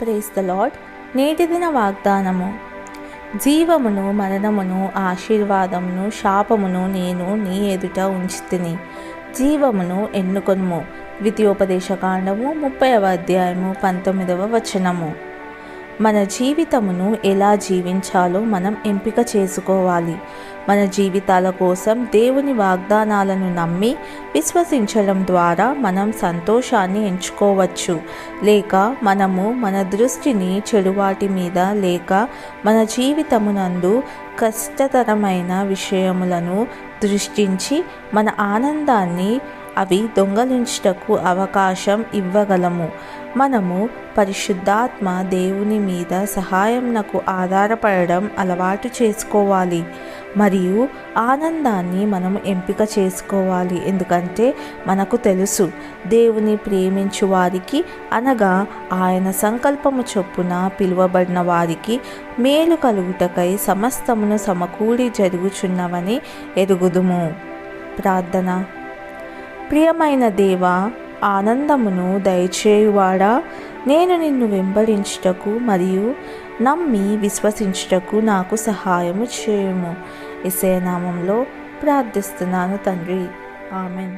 Praise the lord. నేటి దిన వాగ్దానము. జీవమును మరణమును ఆశీర్వాదమును శాపమును నేను నీ ఎదుట ఉంచితిని, జీవమును ఎన్నుకొనుము. ద్వితీయోపదేశకాండము 30వ అధ్యాయము 19వ వచనము. మన జీవితమును ఎలా జీవించాలో మనం ఎంపిక చేసుకోవాలి. మన జీవితాల కోసం దేవుని వాగ్దానాలను నమ్మి విశ్వసించడం ద్వారా మనం సంతోషాన్ని ఎంచుకోవచ్చు, లేక మనము మన దృష్టిని చెడువాటి మీద లేక మన జీవితమునందు కష్టతరమైన విషయములను దృష్టించి మన ఆనందాన్ని అవి దొంగలించుటకు అవకాశం ఇవ్వగలము. మనము పరిశుద్ధాత్మ దేవుని మీద సహాయంనకు ఆధారపడడం అలవాటు చేసుకోవాలి మరియు ఆనందాన్ని మనము ఎంపిక చేసుకోవాలి. ఎందుకంటే మనకు తెలుసు, దేవుని ప్రేమించు వారికి అనగా ఆయన సంకల్పము చొప్పున పిలువబడిన వారికి మేలు కలుగుటకై సమస్తమును సమకూడి జరుగుచున్నవని ఎరుగుదుము. ప్రార్థన. ప్రియమైన దేవా, ఆనందమును దయచేయువాడా, నేను నిన్ను వెంబడించుటకు మరియు నమ్మి విశ్వసించుటకు నాకు సహాయము చేయుము. యేసయ్య నామములో ప్రార్థిస్తున్నాను తండ్రి. ఆమెన్.